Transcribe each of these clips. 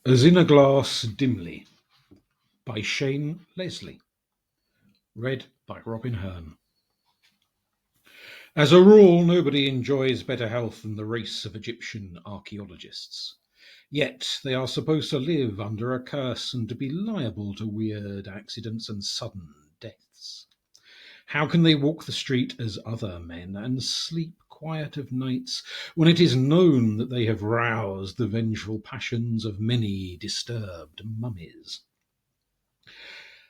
As in a Glass Dimly by Shane Leslie. Read by Robin Hearn. As a rule, nobody enjoys better health than the race of Egyptian archaeologists. Yet they are supposed to live under a curse and to be liable to weird accidents and sudden deaths. How can they walk the street as other men and sleep quiet of nights when it is known that they have roused the vengeful passions of many disturbed mummies?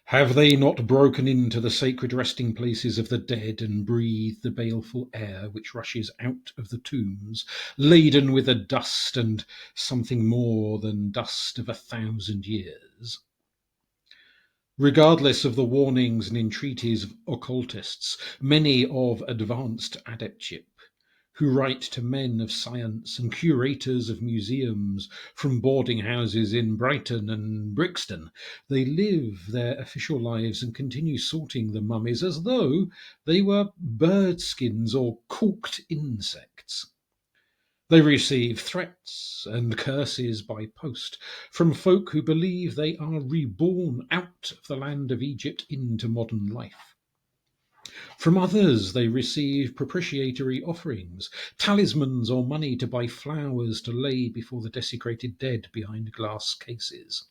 Have they not broken into the sacred resting places of the dead and breathed the baleful air which rushes out of the tombs, laden with the dust and something more than dust of 1,000 years? Regardless of the warnings and entreaties of occultists, many of advanced adeptship, who write to men of science and curators of museums from boarding houses in Brighton and Brixton, they live their official lives and continue sorting the mummies as though they were bird skins or corked insects. They receive threats and curses by post from folk who believe they are reborn out of the land of Egypt into modern life. From others they receive propitiatory offerings, talismans or money to buy flowers to lay before the desecrated dead behind glass cases.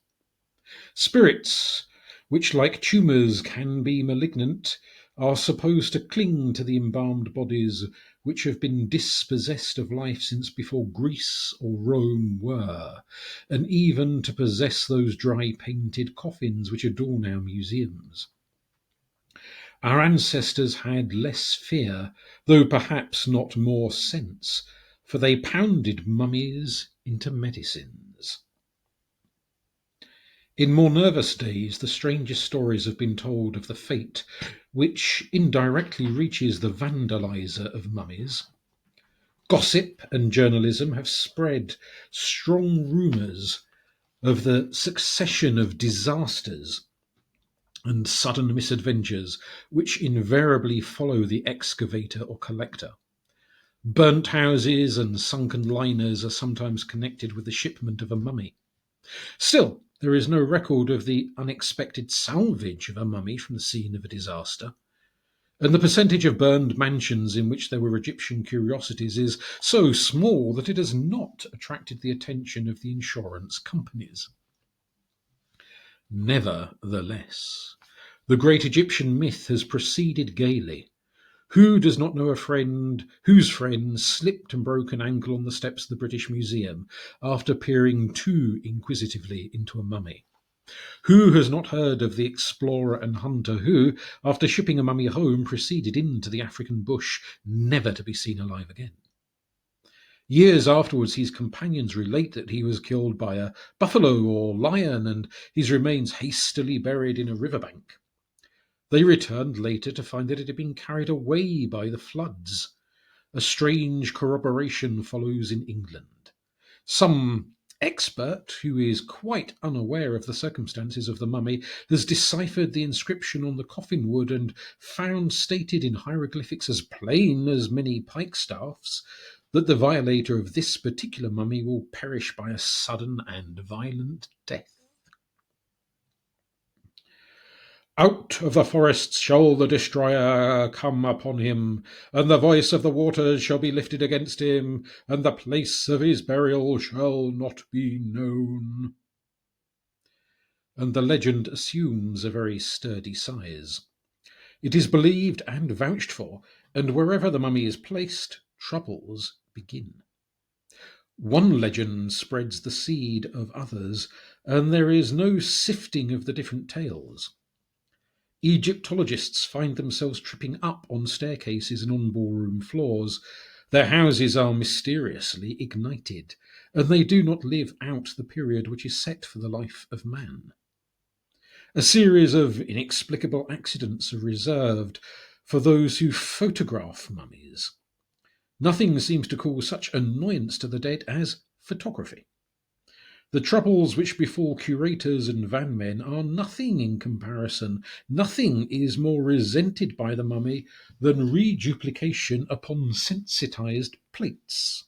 Spirits, which like tumours can be malignant, are supposed to cling to the embalmed bodies which have been dispossessed of life since before Greece or Rome were, and even to possess those dry painted coffins which adorn our museums. Our ancestors had less fear, though perhaps not more sense, for they pounded mummies into medicines. In more nervous days, the strangest stories have been told of the fate which indirectly reaches the vandalizer of mummies. Gossip and journalism have spread strong rumours of the succession of disasters and sudden misadventures which invariably follow the excavator or collector. Burnt houses and sunken liners are sometimes connected with the shipment of a mummy. Still, there is no record of the unexpected salvage of a mummy from the scene of a disaster. And the percentage of burned mansions in which there were Egyptian curiosities is so small that it has not attracted the attention of the insurance companies. Nevertheless, the great Egyptian myth has proceeded gaily. Who does not know a friend whose friend slipped and broke an ankle on the steps of the British Museum after peering too inquisitively into a mummy? Who has not heard of the explorer and hunter who, after shipping a mummy home, proceeded into the African bush, never to be seen alive again? Years afterwards, his companions relate that he was killed by a buffalo or lion and his remains hastily buried in a riverbank. They returned later to find that it had been carried away by the floods. A strange corroboration follows in England. Some expert, who is quite unaware of the circumstances of the mummy, has deciphered the inscription on the coffin wood and found stated in hieroglyphics as plain as many pikestaffs that the violator of this particular mummy will perish by a sudden and violent death. Out of the forests shall the destroyer come upon him, and the voice of the waters shall be lifted against him, and the place of his burial shall not be known. And the legend assumes a very sturdy size. It is believed and vouched for, and wherever the mummy is placed, troubles begin. One legend spreads the seed of others, and there is no sifting of the different tales. Egyptologists find themselves tripping up on staircases and on ballroom floors. Their houses are mysteriously ignited, and they do not live out the period which is set for the life of man. A series of inexplicable accidents are reserved for those who photograph mummies. Nothing seems to cause such annoyance to the dead as photography. The troubles which befall curators and vanmen are nothing in comparison. Nothing is more resented by the mummy than reduplication upon sensitized plates.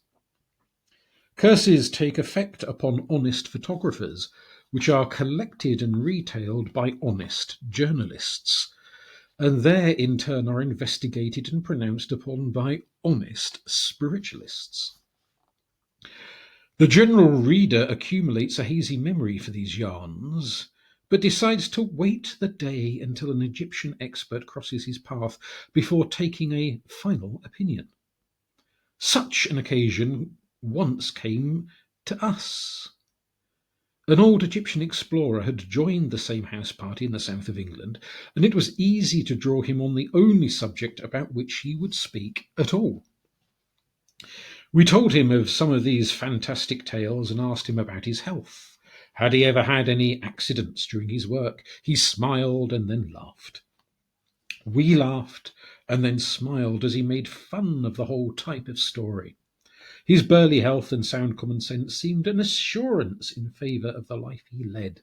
Curses take effect upon honest photographers, which are collected and retailed by honest journalists, and there in turn are investigated and pronounced upon by honest spiritualists. The general reader accumulates a hazy memory for these yarns, but decides to wait the day until an Egyptian expert crosses his path before taking a final opinion. Such an occasion once came to us. An old Egyptian explorer had joined the same house party in the south of England, and it was easy to draw him on the only subject about which he would speak at all. We told him of some of these fantastic tales and asked him about his health. Had he ever had any accidents during his work? He smiled and then laughed. We laughed and then smiled as he made fun of the whole type of story. His burly health and sound common sense seemed an assurance in favour of the life he led.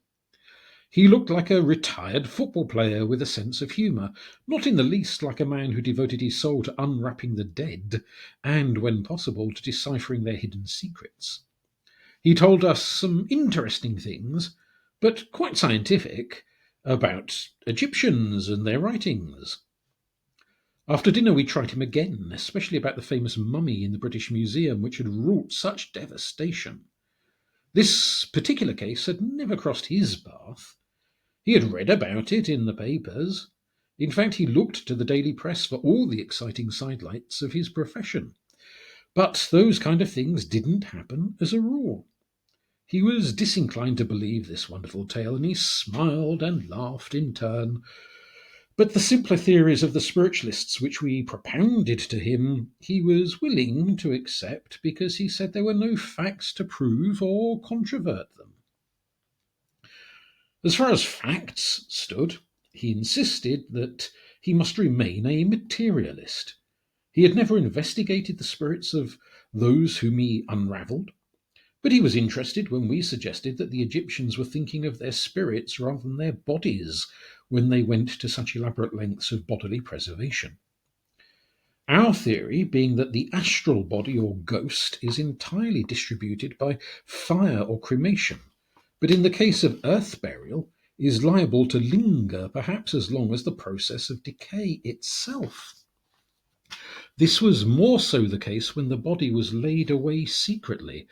He looked like a retired football player with a sense of humour, not in the least like a man who devoted his soul to unwrapping the dead, and, when possible, to deciphering their hidden secrets. He told us some interesting things, but quite scientific, about Egyptians and their writings. After dinner we tried him again, especially about the famous mummy in the British Museum, which had wrought such devastation. This particular case had never crossed his path. He had read about it in the papers. In fact, he looked to the daily press for all the exciting sidelights of his profession. But those kind of things didn't happen as a rule. He was disinclined to believe this wonderful tale, and he smiled and laughed in turn. But the simpler theories of the spiritualists which we propounded to him, he was willing to accept because he said there were no facts to prove or controvert them. As far as facts stood, he insisted that he must remain a materialist. He had never investigated the spirits of those whom he unravelled, but he was interested when we suggested that the Egyptians were thinking of their spirits rather than their bodies when they went to such elaborate lengths of bodily preservation. Our theory being that the astral body or ghost is entirely distributed by fire or cremation, but in the case of earth burial is liable to linger perhaps as long as the process of decay itself. This was more so the case when the body was laid away secretly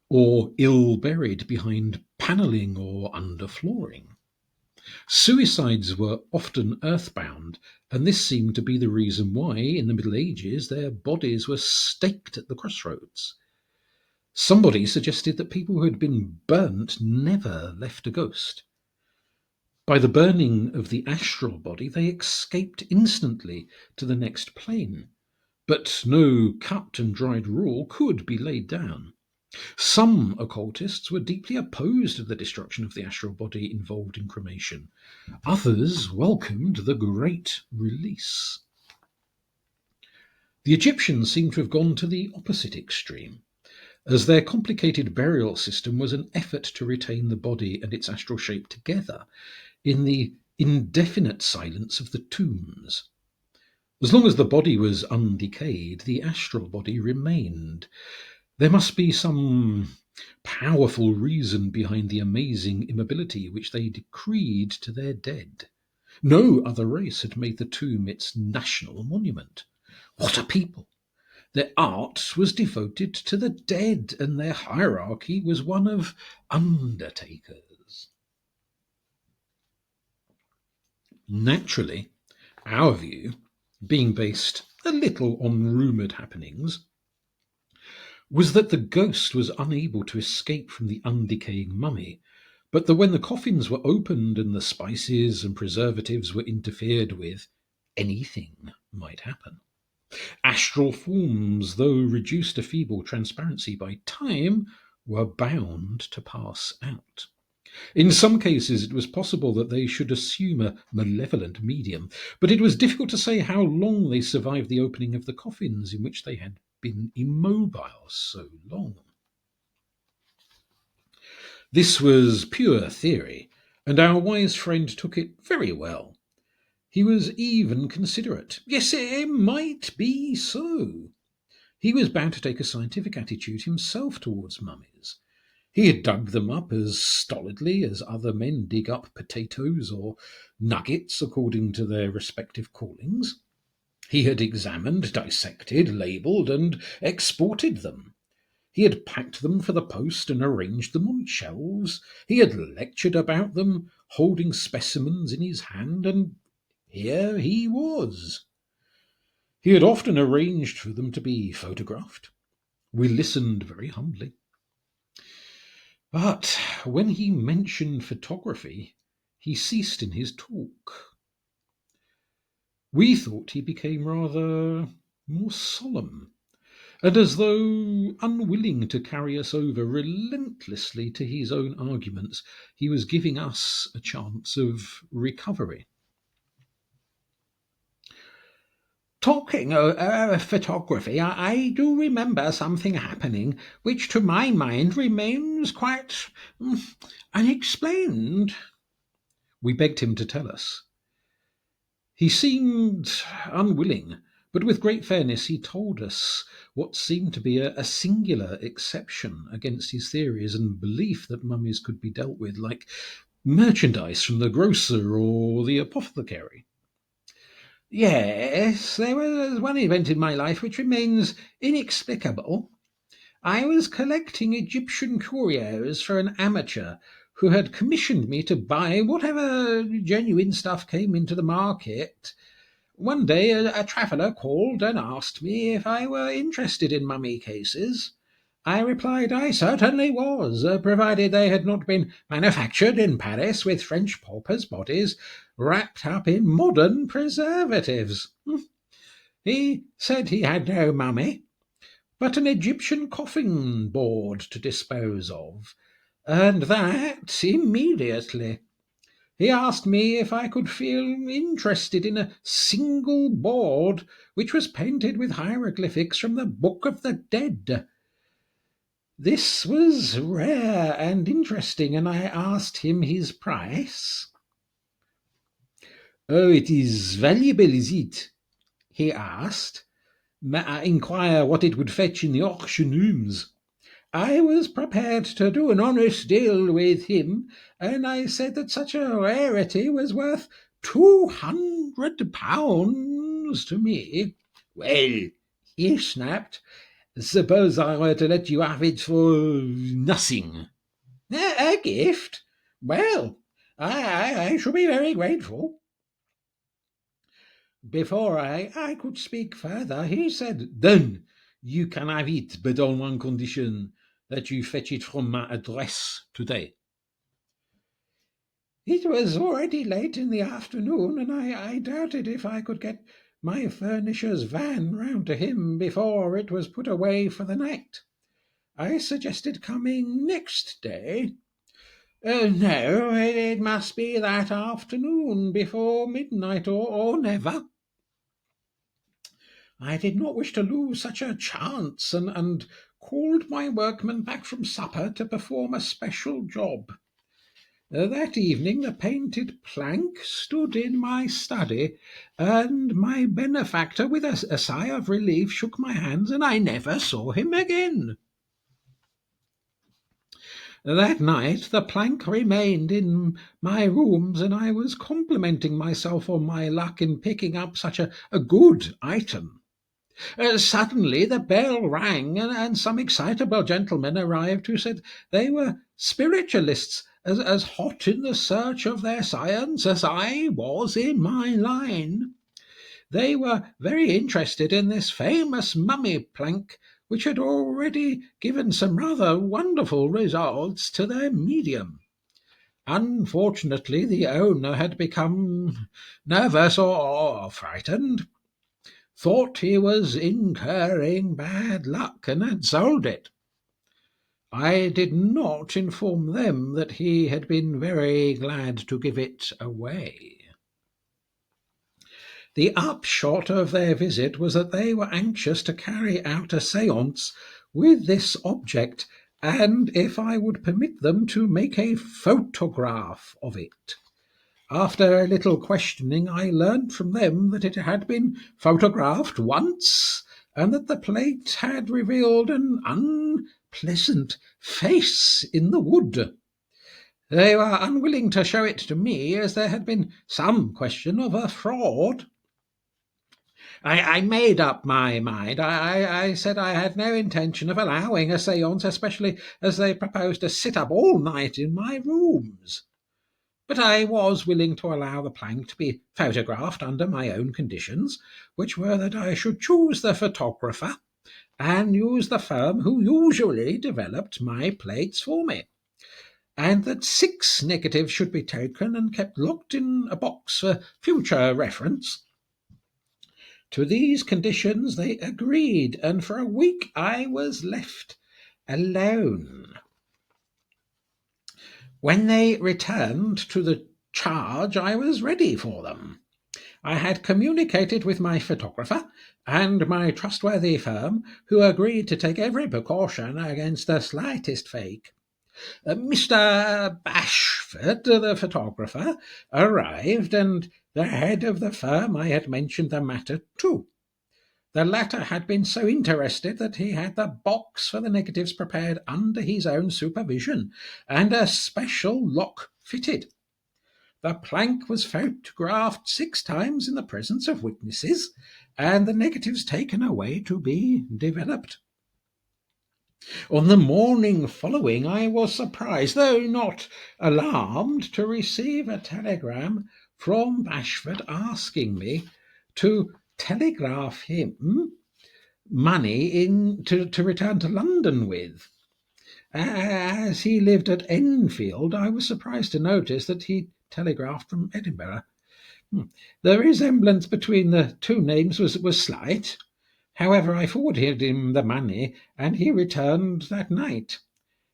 or ill buried behind panelling or under flooring. Suicides were often earthbound, and this seemed to be the reason why, in the Middle Ages, their bodies were staked at the crossroads. Somebody suggested that people who had been burnt never left a ghost. By the burning of the astral body, they escaped instantly to the next plane, but no cut and dried rule could be laid down. Some occultists were deeply opposed to the destruction of the astral body involved in cremation. Others welcomed the great release. The Egyptians seem to have gone to the opposite extreme, as their complicated burial system was an effort to retain the body and its astral shape together in the indefinite silence of the tombs. As long as the body was undecayed, the astral body remained. There must be some powerful reason behind the amazing immobility which they decreed to their dead. No other race had made the tomb its national monument. What a people! Their art was devoted to the dead, and their hierarchy was one of undertakers. Naturally, our view, being based a little on rumoured happenings, was that the ghost was unable to escape from the undecaying mummy, but that when the coffins were opened and the spices and preservatives were interfered with, anything might happen. Astral forms, though reduced to feeble transparency by time, were bound to pass out. In some cases it was possible that they should assume a malevolent medium, but it was difficult to say how long they survived the opening of the coffins in which they had been immobile so long. This was pure theory, and our wise friend took it very well. He was even considerate. Yes, it might be so. He was bound to take a scientific attitude himself towards mummies. He had dug them up as stolidly as other men dig up potatoes or nuggets according to their respective callings. He had examined, dissected, labelled, and exported them. He had packed them for the post and arranged them on shelves. He had lectured about them, holding specimens in his hand, and here he was. He had often arranged for them to be photographed. We listened very humbly. But when he mentioned photography, he ceased in his talk. We thought he became rather more solemn, and as though unwilling to carry us over relentlessly to his own arguments, he was giving us a chance of recovery. Talking of photography, I do remember something happening which to my mind remains quite unexplained. We begged him to tell us. He seemed unwilling, but with great fairness he told us what seemed to be a singular exception against his theories and belief that mummies could be dealt with like merchandise from the grocer or the apothecary. Yes, there was one event in my life which remains inexplicable. I was collecting Egyptian curios for an amateur who had commissioned me to buy whatever genuine stuff came into the market. One day a traveller called and asked me if I were interested in mummy cases. I replied I certainly was, provided they had not been manufactured in Paris with French paupers' bodies wrapped up in modern preservatives. He said he had no mummy, but an Egyptian coffin board to dispose of, and that immediately. He asked me if I could feel interested in a single board which was painted with hieroglyphics from the Book of the Dead. This was rare and interesting, and I asked him his price. "Oh, it is valuable, is it?" he asked. "May I inquire what it would fetch in the auction rooms?" I was prepared to do an honest deal with him, and I said that such a rarity was worth £200 to me. "Well," he snapped, "suppose I were to let you have it for nothing?" A gift? Well, I shall be very grateful." Before I could speak further, he said, "Done. You can have it, but on one condition, that you fetch it from my address today." It was already late in the afternoon, and I doubted if I could get my furnisher's van round to him before it was put away for the night. I suggested coming next day. No, it must be that afternoon before midnight or never. I did not wish to lose such a chance, and called my workman back from supper to perform a special job. That evening the painted plank stood in my study, and my benefactor, with a sigh of relief, shook my hands, and I never saw him again. That night the plank remained in my rooms, and I was complimenting myself on my luck in picking up such a good item. Suddenly the bell rang, and some excitable gentlemen arrived who said they were spiritualists, as hot in the search of their science as I was in my line. They were very interested in this famous mummy plank, which had already given some rather wonderful results to their medium. Unfortunately, the owner had become nervous or frightened, thought he was incurring bad luck, and had sold it. I did not inform them that he had been very glad to give it away. The upshot of their visit was that they were anxious to carry out a séance with this object, and if I would permit them to make a photograph of it. After a little questioning, I learnt from them that it had been photographed once, and that the plate had revealed an unpleasant face in the wood. They were unwilling to show it to me, as there had been some question of a fraud. I made up my mind. I said I had no intention of allowing a séance, especially as they proposed to sit up all night in my rooms. But I was willing to allow the plank to be photographed under my own conditions, which were that I should choose the photographer and use the firm who usually developed my plates for me, and that 6 negatives should be taken and kept locked in a box for future reference. To these conditions they agreed, and for a week I was left alone. When they returned to the charge, I was ready for them. I had communicated with my photographer and my trustworthy firm, who agreed to take every precaution against the slightest fake. Mr. Bashford, the photographer, arrived, and the head of the firm I had mentioned the matter to. The latter had been so interested that he had the box for the negatives prepared under his own supervision, and a special lock fitted. The plank was photographed 6 times in the presence of witnesses, and the negatives taken away to be developed. On the morning following, I was surprised, though not alarmed, to receive a telegram from Bashford asking me to telegraph him money to return to London with. As he lived at Enfield, I was surprised to notice that he telegraphed from Edinburgh. The resemblance between the 2 names was slight. However, I forwarded him the money, and he returned that night.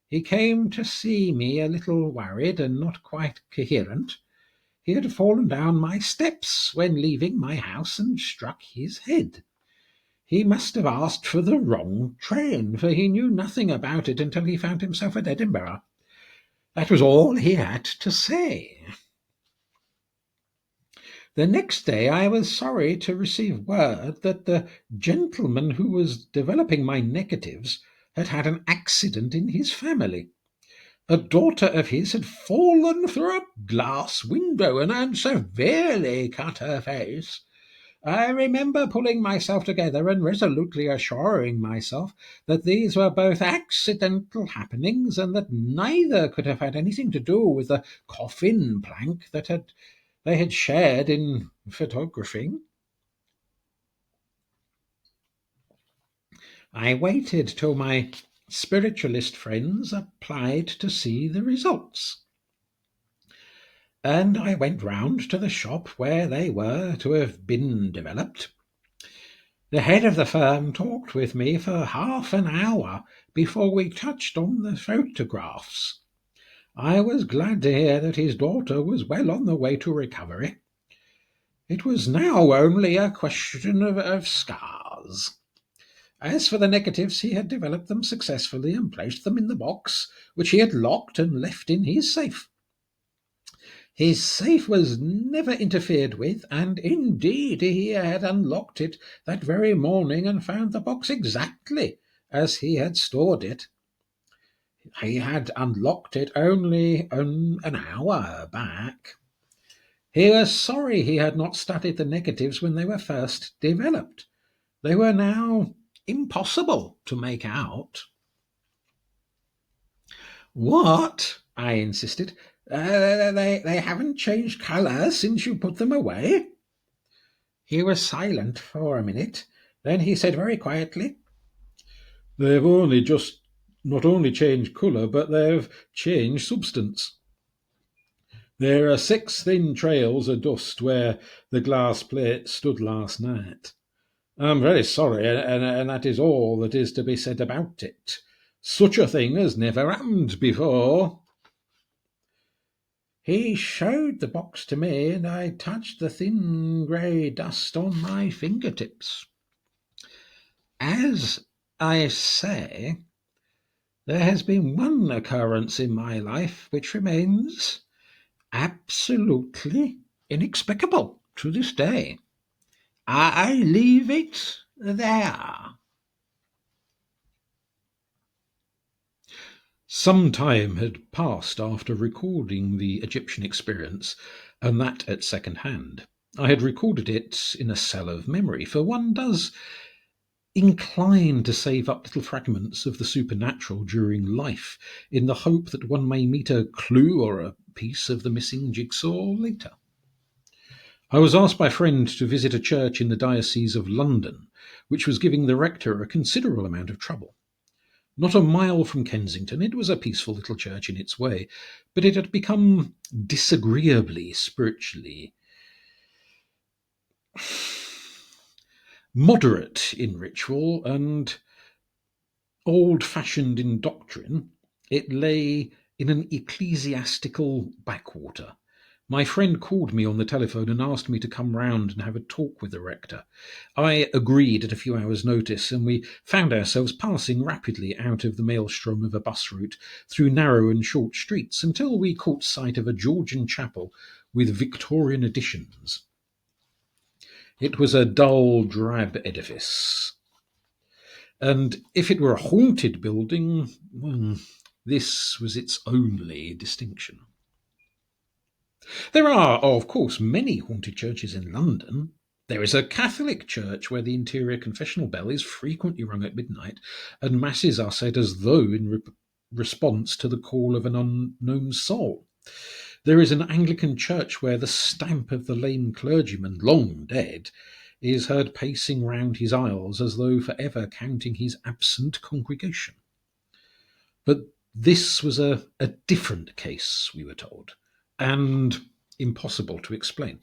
He came to see me a little worried and not quite coherent. He had fallen down my steps when leaving my house and struck his head. He must have asked for the wrong train, for he knew nothing about it until he found himself at Edinburgh. That was all he had to say. The next day I was sorry to receive word that the gentleman who was developing my negatives had had an accident in his family. A daughter of his had fallen through a glass window and had severely cut her face. I remember pulling myself together and resolutely assuring myself that these were both accidental happenings, and that neither could have had anything to do with the coffin plank that they had shared in photographing. I waited till my spiritualist friends applied to see the results, and I went round to the shop where they were to have been developed. The head of the firm talked with me for half an hour before we touched on the photographs. I was glad to hear that his daughter was well on the way to recovery. It was now only a question of scars. As for the negatives, he had developed them successfully and placed them in the box, which he had locked and left in his safe. His safe was never interfered with, and indeed he had unlocked it that very morning and found the box exactly as he had stored it. He had unlocked it only an hour back. He was sorry he had not studied the negatives when they were first developed. They were now impossible to make out. "What?" I insisted. They haven't changed colour since you put them away?" He was silent for a minute. Then he said very quietly, "They've not only changed colour, but they've changed substance. There are 6 thin trails of dust where the glass plate stood last night. I'm very sorry, and that is all that is to be said about it. Such a thing has never happened before." He showed the box to me, and I touched the thin grey dust on my fingertips. As I say, there has been one occurrence in my life which remains absolutely inexplicable to this day. I leave it there. Some time had passed after recording the Egyptian experience, and that at second hand. I had recorded it in a cell of memory, for one does incline to save up little fragments of the supernatural during life in the hope that one may meet a clue or a piece of the missing jigsaw later. I was asked by a friend to visit a church in the Diocese of London, which was giving the rector a considerable amount of trouble. Not a mile from Kensington, it was a peaceful little church in its way, but it had become disagreeably spiritually moderate in ritual and old-fashioned in doctrine. It lay in an ecclesiastical backwater. My friend called me on the telephone and asked me to come round and have a talk with the rector. I agreed at a few hours' notice, and we found ourselves passing rapidly out of the maelstrom of a bus route through narrow and short streets until we caught sight of a Georgian chapel with Victorian additions. It was a dull, drab edifice, and if it were a haunted building, this was its only distinction. There are, of course, many haunted churches in London. There is a Catholic church where the interior confessional bell is frequently rung at midnight, and masses are said as though in response to the call of an unknown soul. There is an Anglican church where the stamp of the lame clergyman, long dead, is heard pacing round his aisles as though forever counting his absent congregation. But this was a different case, we were told, and impossible to explain.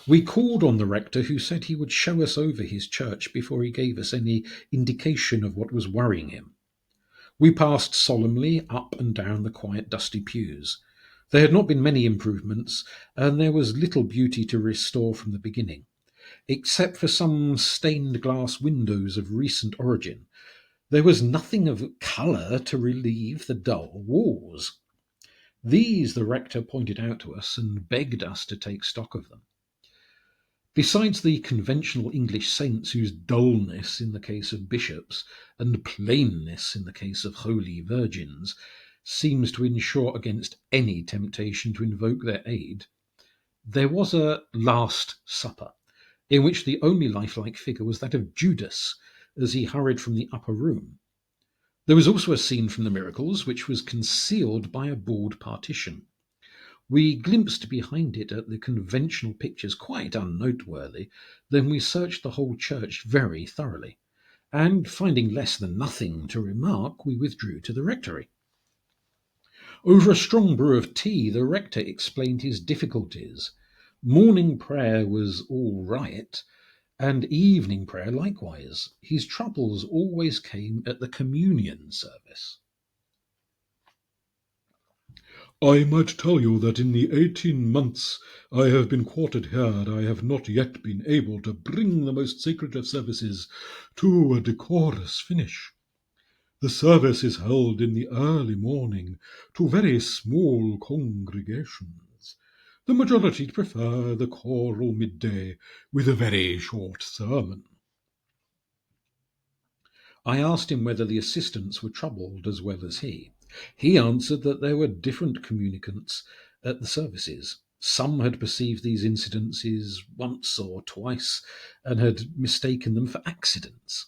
We called on the rector, who said he would show us over his church before he gave us any indication of what was worrying him. We passed solemnly up and down the quiet, dusty pews. There had not been many improvements, and there was little beauty to restore from the beginning, except for some stained glass windows of recent origin. There was nothing of colour to relieve the dull walls. These the rector pointed out to us and begged us to take stock of them. Besides the conventional English saints whose dullness in the case of bishops and plainness in the case of holy virgins seems to insure against any temptation to invoke their aid, there was a Last Supper, in which the only lifelike figure was that of Judas as he hurried from the upper room. There was also a scene from the Miracles, which was concealed by a board partition. We glimpsed behind it at the conventional pictures, quite unnoteworthy. Then we searched the whole church very thoroughly, and finding less than nothing to remark, we withdrew to the rectory. Over a strong brew of tea, the rector explained his difficulties. Morning prayer was all right, and evening prayer likewise. His troubles always came at the communion service. I might tell you that in the 18 months I have been quartered here, I have not yet been able to bring the most sacred of services to a decorous finish. The service is held in the early morning to very small congregations. The majority prefer the choral midday with a very short sermon. I asked him whether the assistants were troubled as well as he. He answered that there were different communicants at the services. Some had perceived these incidences once or twice and had mistaken them for accidents.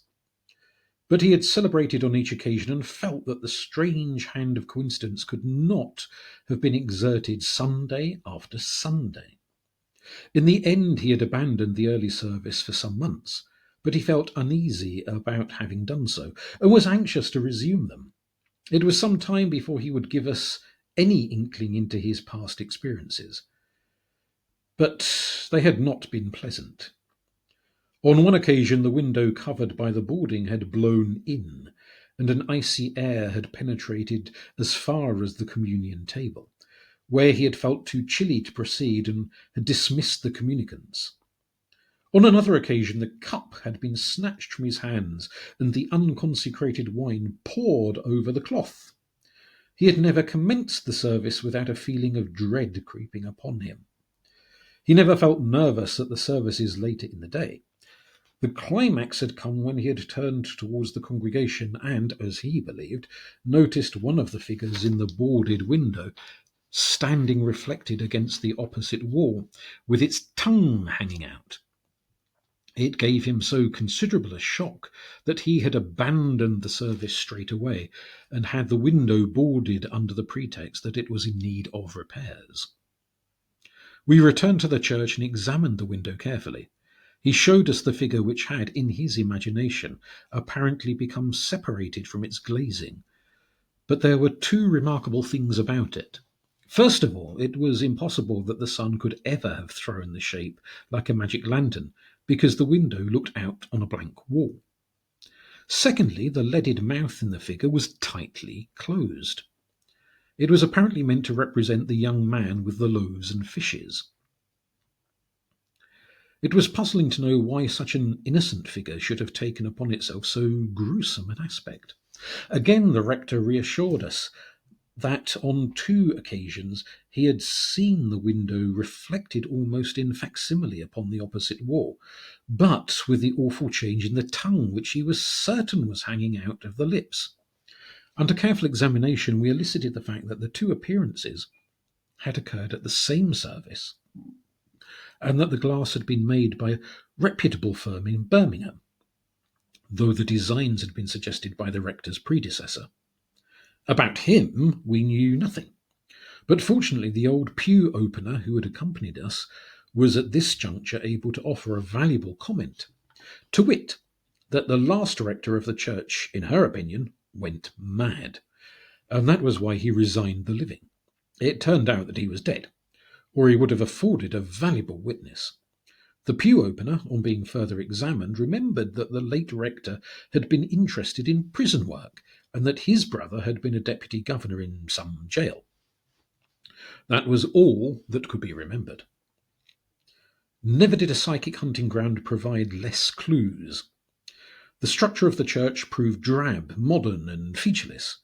But he had celebrated on each occasion and felt that the strange hand of coincidence could not have been exerted Sunday after Sunday. In the end, he had abandoned the early service for some months, but he felt uneasy about having done so, and was anxious to resume them. It was some time before he would give us any inkling into his past experiences, but they had not been pleasant. On one occasion, the window covered by the boarding had blown in, and an icy air had penetrated as far as the communion table, where he had felt too chilly to proceed and had dismissed the communicants. On another occasion, the cup had been snatched from his hands and the unconsecrated wine poured over the cloth. He had never commenced the service without a feeling of dread creeping upon him. He never felt nervous at the services later in the day. The climax had come when he had turned towards the congregation and, as he believed, noticed one of the figures in the boarded window standing reflected against the opposite wall, with its tongue hanging out. It gave him so considerable a shock that he had abandoned the service straight away, and had the window boarded under the pretext that it was in need of repairs. We returned to the church and examined the window carefully. He showed us the figure which had, in his imagination, apparently become separated from its glazing. But there were two remarkable things about it. First of all, it was impossible that the sun could ever have thrown the shape like a magic lantern, because the window looked out on a blank wall. Secondly, the leaded mouth in the figure was tightly closed. It was apparently meant to represent the young man with the loaves and fishes. It was puzzling to know why such an innocent figure should have taken upon itself so gruesome an aspect. Again, the rector reassured us that on 2 occasions he had seen the window reflected almost in facsimile upon the opposite wall, but with the awful change in the tongue, which he was certain was hanging out of the lips. Under careful examination, we elicited the fact that the 2 appearances had occurred at the same service, and that the glass had been made by a reputable firm in Birmingham, though the designs had been suggested by the rector's predecessor. About him we knew nothing, but fortunately the old pew opener who had accompanied us was at this juncture able to offer a valuable comment, to wit, that the last rector of the church, in her opinion, went mad, and that was why he resigned the living. It turned out that he was dead, or he would have afforded a valuable witness. The pew opener, on being further examined, remembered that the late rector had been interested in prison work, and that his brother had been a deputy governor in some jail. That was all that could be remembered. Never did a psychic hunting ground provide less clues. The structure of the church proved drab, modern, and featureless.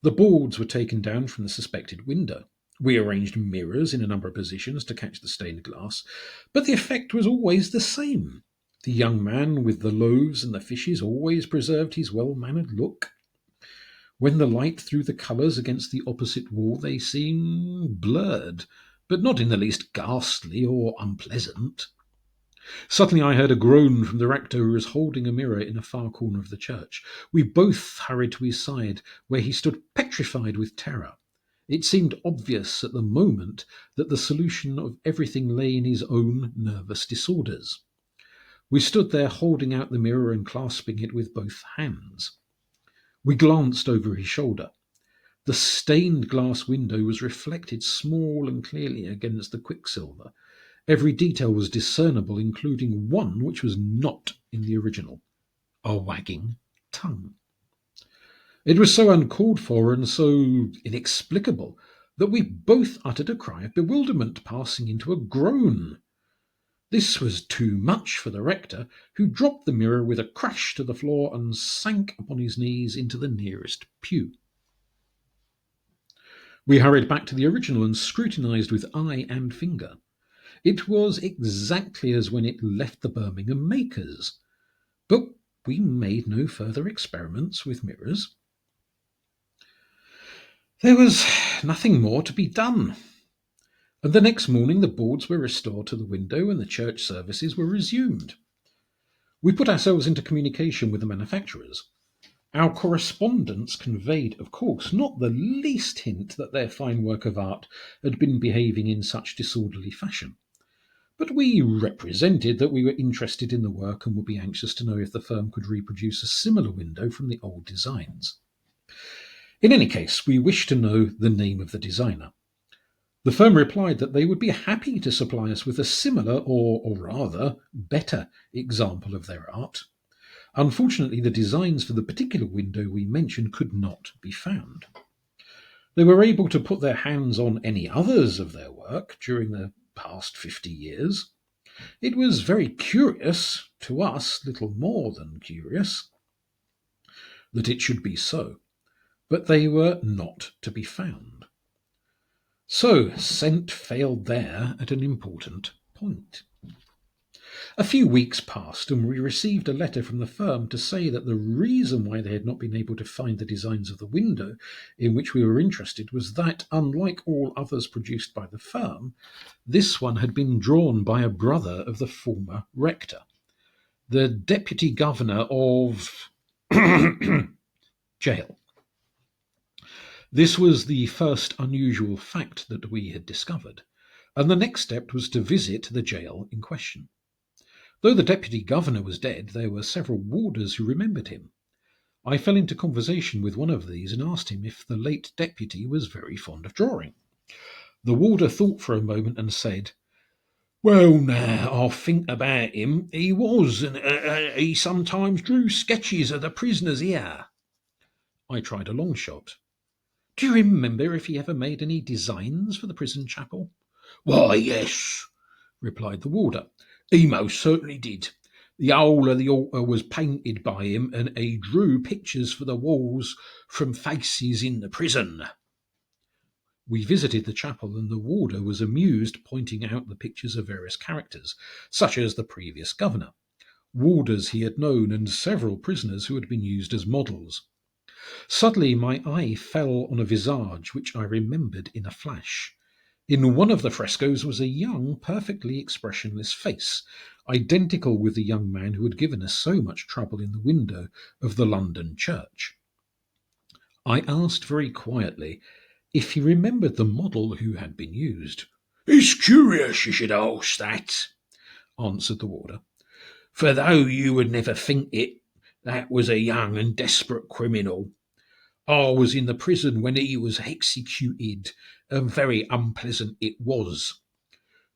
The boards were taken down from the suspected window. We arranged mirrors in a number of positions to catch the stained glass, but the effect was always the same. The young man with the loaves and the fishes always preserved his well-mannered look. When the light threw the colours against the opposite wall, they seemed blurred, but not in the least ghastly or unpleasant. Suddenly I heard a groan from the rector, who was holding a mirror in a far corner of the church. We both hurried to his side, where he stood petrified with terror. It seemed obvious at the moment that the solution of everything lay in his own nervous disorders. We stood there holding out the mirror and clasping it with both hands. We glanced over his shoulder. The stained glass window was reflected small and clearly against the quicksilver. Every detail was discernible, including one which was not in the original: a wagging tongue. It was so uncalled for and so inexplicable that we both uttered a cry of bewilderment, passing into a groan. This was too much for the rector, who dropped the mirror with a crash to the floor and sank upon his knees into the nearest pew. We hurried back to the original and scrutinized with eye and finger. It was exactly as when it left the Birmingham makers, but we made no further experiments with mirrors. There was nothing more to be done, and the next morning the boards were restored to the window and the church services were resumed. We put ourselves into communication with the manufacturers. Our correspondence conveyed, of course, not the least hint that their fine work of art had been behaving in such disorderly fashion. But we represented that we were interested in the work and would be anxious to know if the firm could reproduce a similar window from the old designs. In any case, we wished to know the name of the designer. The firm replied that they would be happy to supply us with a similar, or rather, better example of their art. Unfortunately, the designs for the particular window we mentioned could not be found. They were able to put their hands on any others of their work during the past 50 years. It was very curious, to us little more than curious, that it should be so, but they were not to be found. So scent failed there at an important point. A few weeks passed, and we received a letter from the firm to say that the reason why they had not been able to find the designs of the window in which we were interested was that, unlike all others produced by the firm, this one had been drawn by a brother of the former rector, the deputy governor of jail. This was the first unusual fact that we had discovered, and the next step was to visit the jail in question. Though the deputy governor was dead, there were several warders who remembered him. I fell into conversation with one of these and asked him if the late deputy was very fond of drawing. The warder thought for a moment and said, "Well, now I think about him, he was, and he sometimes drew sketches of the prisoners here." I tried a long shot. "Do you remember if he ever made any designs for the prison chapel?" "Why, yes," replied the warder. "He most certainly did. The whole of the altar was painted by him, and he drew pictures for the walls from faces in the prison." We visited the chapel, and the warder was amused, pointing out the pictures of various characters, such as the previous governor, warders he had known, and several prisoners who had been used as models. Suddenly my eye fell on a visage which I remembered in a flash. In one of the frescoes was a young, perfectly expressionless face, identical with the young man who had given us so much trouble in the window of the London church. I asked very quietly if he remembered the model who had been used. "It's curious you should ask that," answered the warder, "for though you would never think it, that was a young and desperate criminal. I was in the prison when he was executed, and very unpleasant it was.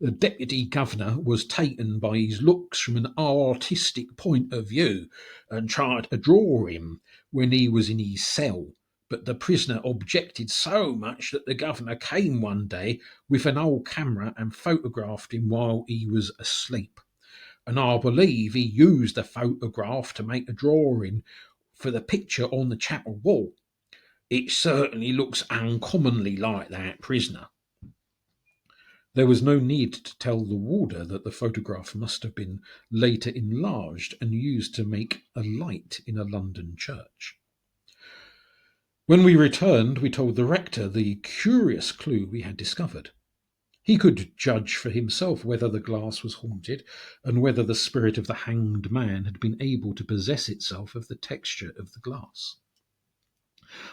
The deputy governor was taken by his looks from an artistic point of view, and tried to draw him when he was in his cell, but the prisoner objected so much that the governor came one day with an old camera and photographed him while he was asleep. And I believe he used the photograph to make a drawing for the picture on the chapel wall. It certainly looks uncommonly like that prisoner." There was no need to tell the warder that the photograph must have been later enlarged and used to make a light in a London church. When we returned, we told the rector the curious clue we had discovered. He could judge for himself whether the glass was haunted, and whether the spirit of the hanged man had been able to possess itself of the texture of the glass.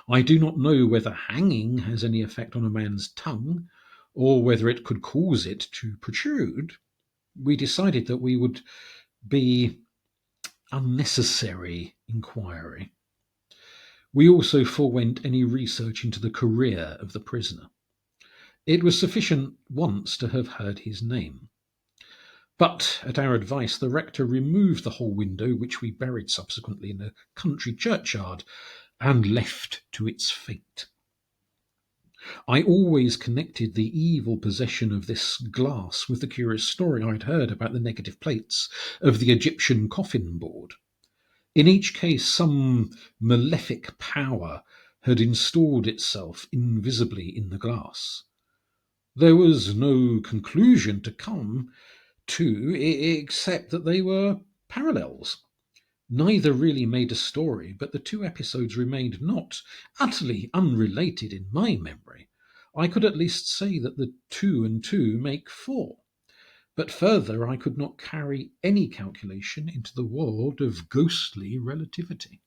I do not know whether hanging has any effect on a man's tongue, or whether it could cause it to protrude. We decided that we would be unnecessary inquiry. We also forewent any research into the career of the prisoner. It was sufficient once to have heard his name. But at our advice, the rector removed the whole window, which we buried subsequently in a country churchyard, and left to its fate. I always connected the evil possession of this glass with the curious story I'd heard about the negative plates of the Egyptian coffin board. In each case, some malefic power had installed itself invisibly in the glass. There was no conclusion to come to except that they were parallels. Neither really made a story, but the two episodes remained not utterly unrelated in my memory. I could at least say that the 2 and 2 make 4. But further, I could not carry any calculation into the world of ghostly relativity.